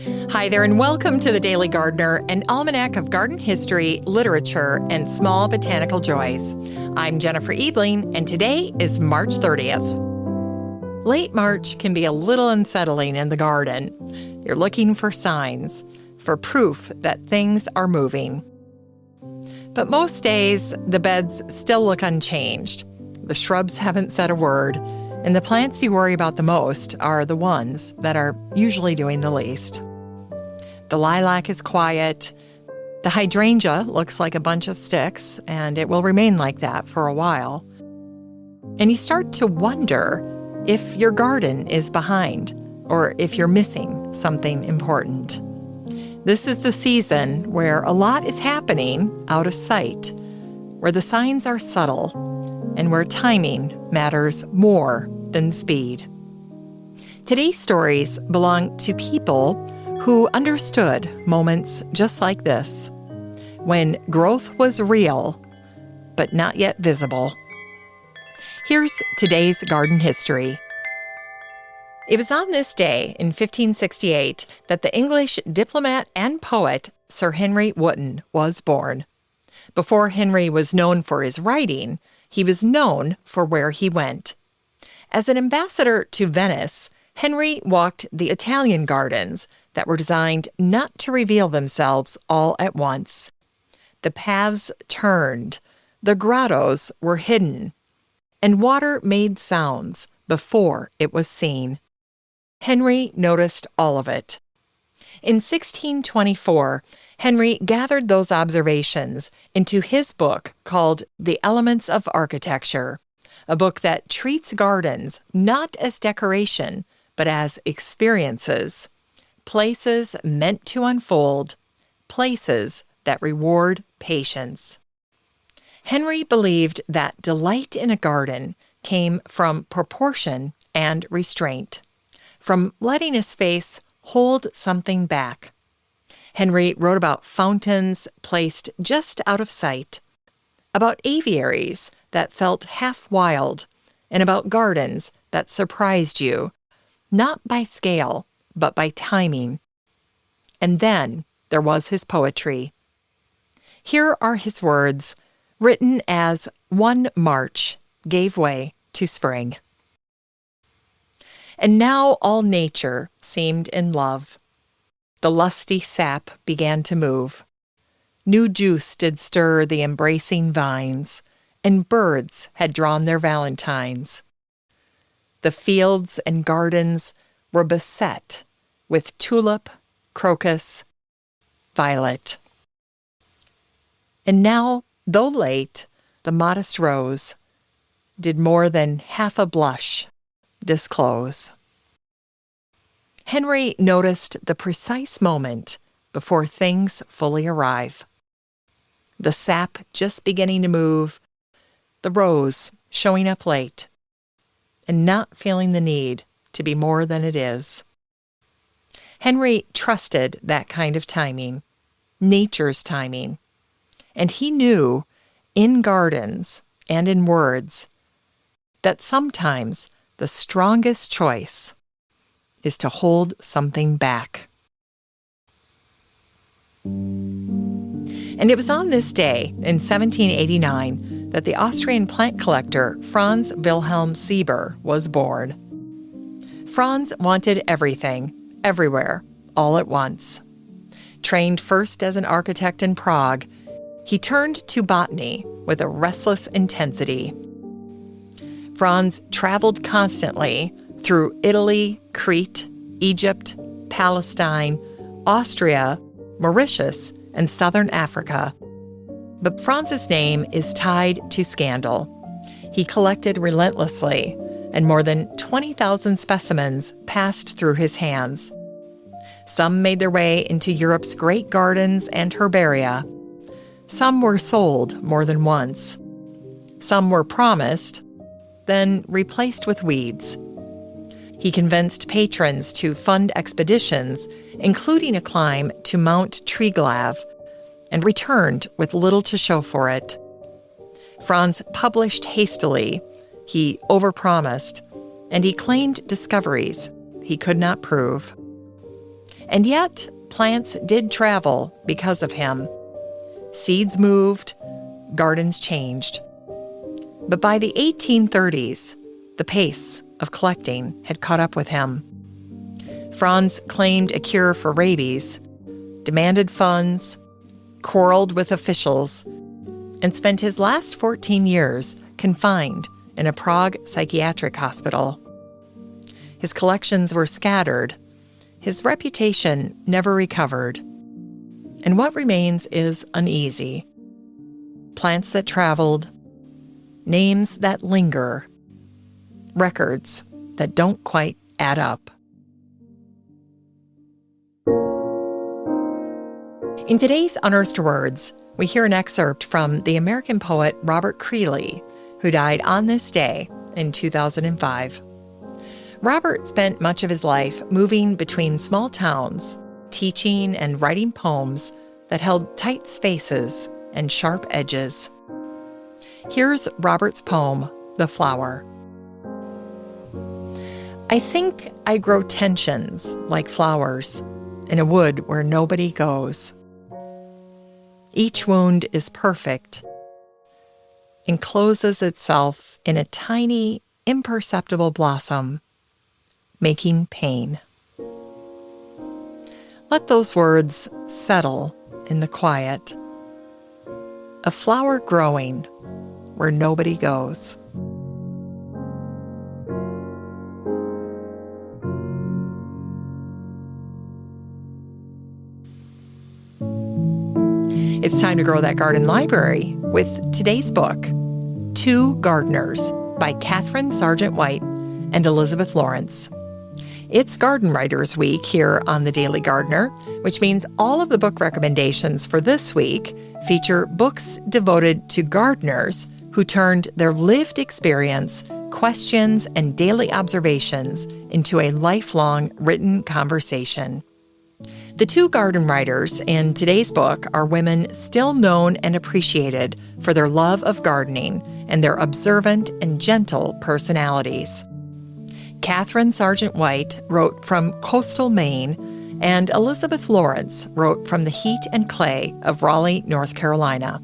Hi there, and welcome to The Daily Gardener, an almanac of garden history, literature, and small botanical joys. I'm Jennifer Eadling, and today is March 30th. Late March can be a little unsettling in the garden. You're looking for signs, for proof that things are moving. But most days, the beds still look unchanged. The shrubs haven't said a word, and the plants you worry about the most are the ones that are usually doing the least. The lilac is quiet. The hydrangea looks like a bunch of sticks, and it will remain like that for a while. And you start to wonder if your garden is behind or if you're missing something important. This is the season where a lot is happening out of sight, where the signs are subtle, and where timing matters more than speed. Today's stories belong to people who understood moments just like this, when growth was real, but not yet visible. Here's today's garden history. It was on this day in 1568 that the English diplomat and poet Sir Henry Wotton was born. Before Henry was known for his writing, he was known for where he went. As an ambassador to Venice, Henry walked the Italian gardens that were designed not to reveal themselves all at once. The paths turned, the grottos were hidden, and water made sounds before it was seen. Henry noticed all of it. In 1624, Henry gathered those observations into his book called The Elements of Architecture, a book that treats gardens not as decoration, but as experiences, places meant to unfold, places that reward patience. Henry believed that delight in a garden came from proportion and restraint, from letting a space hold something back. Henry wrote about fountains placed just out of sight, about aviaries that felt half wild, and about gardens that surprised you, not by scale, but by timing. And then there was his poetry. Here are his words, written as one March gave way to spring. And now all nature seemed in love. The lusty sap began to move. New juice did stir the embracing vines, and birds had drawn their valentines. The fields and gardens were beset with tulip, crocus, violet. And now, though late, the modest rose did more than half a blush disclose. Henry noticed the precise moment before things fully arrive. The sap just beginning to move, the rose showing up late, and not feeling the need to be more than it is. Henry trusted that kind of timing, nature's timing, and he knew, in gardens and in words, that sometimes the strongest choice is to hold something back. And it was on this day, in 1789, that the Austrian plant collector Franz Wilhelm Sieber was born. Franz wanted everything, everywhere, all at once. Trained first as an architect in Prague, he turned to botany with a restless intensity. Franz traveled constantly through Italy, Crete, Egypt, Palestine, Austria, Mauritius, and southern Africa. But Franz's name is tied to scandal. He collected relentlessly, and more than 20,000 specimens passed through his hands. Some made their way into Europe's great gardens and herbaria. Some were sold more than once. Some were promised, then replaced with weeds. He convinced patrons to fund expeditions, including a climb to Mount Triglav, and returned with little to show for it. Franz published hastily, he overpromised, and he claimed discoveries he could not prove. And yet, plants did travel because of him. Seeds moved, gardens changed. But by the 1830s, the pace of collecting had caught up with him. Franz claimed a cure for rabies, demanded funds, quarreled with officials, and spent his last 14 years confined in a Prague psychiatric hospital. His collections were scattered. His reputation never recovered. And what remains is uneasy. Plants that traveled, names that linger, records that don't quite add up. In today's Unearthed Words, we hear an excerpt from the American poet Robert Creeley, who died on this day in 2005. Robert spent much of his life moving between small towns, teaching and writing poems that held tight spaces and sharp edges. Here's Robert's poem, The Flower. I think I grow tensions like flowers in a wood where nobody goes. Each wound is perfect, encloses itself in a tiny, imperceptible blossom, making pain. Let those words settle in the quiet. A flower growing where nobody goes. It's time to grow that garden library with today's book, Two Gardeners by Katharine Sargent-White and Elizabeth Lawrence. It's Garden Writers Week here on The Daily Gardener, which means all of the book recommendations for this week feature books devoted to gardeners who turned their lived experience, questions, and daily observations into a lifelong written conversation. The two garden writers in today's book are women still known and appreciated for their love of gardening and their observant and gentle personalities. Katharine Sargent-White wrote from coastal Maine, and Elizabeth Lawrence wrote from the heat and clay of Raleigh, North Carolina.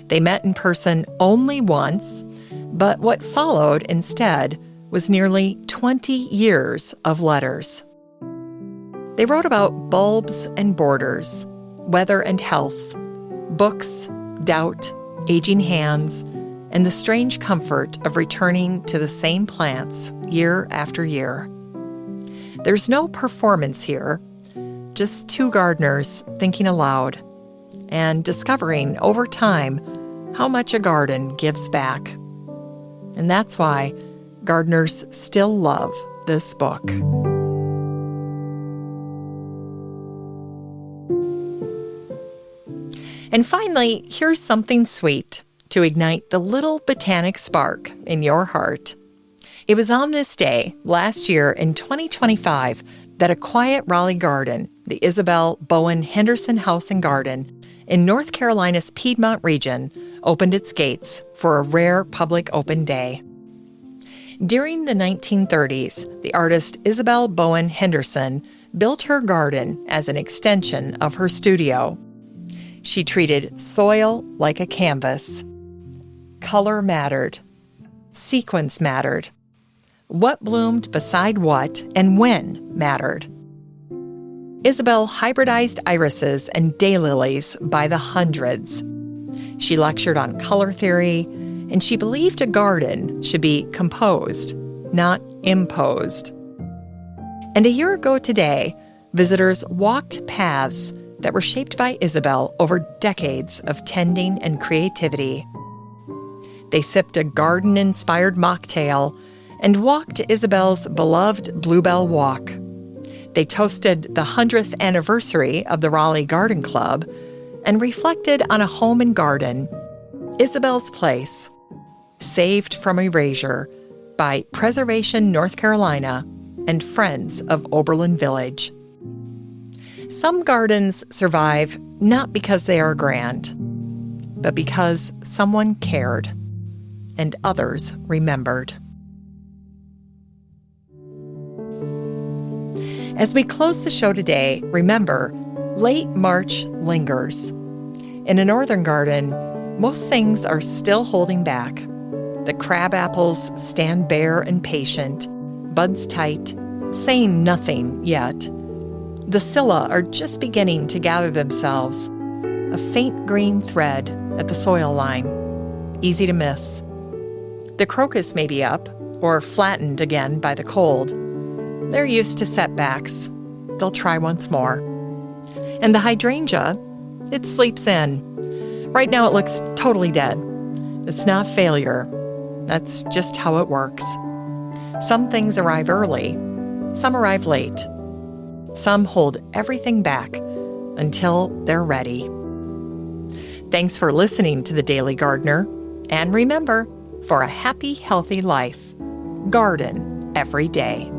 They met in person only once, but what followed instead was nearly 20 years of letters. They wrote about bulbs and borders, weather and health, books, doubt, aging hands, and the strange comfort of returning to the same plants year after year. There's no performance here, just two gardeners thinking aloud and discovering over time how much a garden gives back. And that's why gardeners still love this book. And finally, here's something sweet to ignite the little botanic spark in your heart. It was on this day, last year in 2025, that a quiet Raleigh garden, the Isabel Bowen Henderson House and Garden, in North Carolina's Piedmont region, opened its gates for a rare public open day. During the 1930s, the artist Isabel Bowen Henderson built her garden as an extension of her studio. She treated soil like a canvas. Color mattered. Sequence mattered. What bloomed beside what and when mattered. Isabel hybridized irises and daylilies by the hundreds. She lectured on color theory, and she believed a garden should be composed, not imposed. And a year ago today, visitors walked paths that were shaped by Isabel over decades of tending and creativity. They sipped a garden-inspired mocktail and walked Isabel's beloved Bluebell Walk. They toasted the 100th anniversary of the Raleigh Garden Club and reflected on a home and garden, Isabel's Place, saved from erasure by Preservation North Carolina and Friends of Oberlin Village. Some gardens survive not because they are grand, but because someone cared and others remembered. As we close the show today, remember, late March lingers. In a northern garden, most things are still holding back. The crab apples stand bare and patient, buds tight, saying nothing yet. The scilla are just beginning to gather themselves, a faint green thread at the soil line, easy to miss. The crocus may be up or flattened again by the cold. They're used to setbacks. They'll try once more. And the hydrangea, it sleeps in. Right now it looks totally dead. It's not failure. That's just how it works. Some things arrive early, some arrive late. Some hold everything back until they're ready. Thanks for listening to The Daily Gardener. And remember, for a happy, healthy life, garden every day.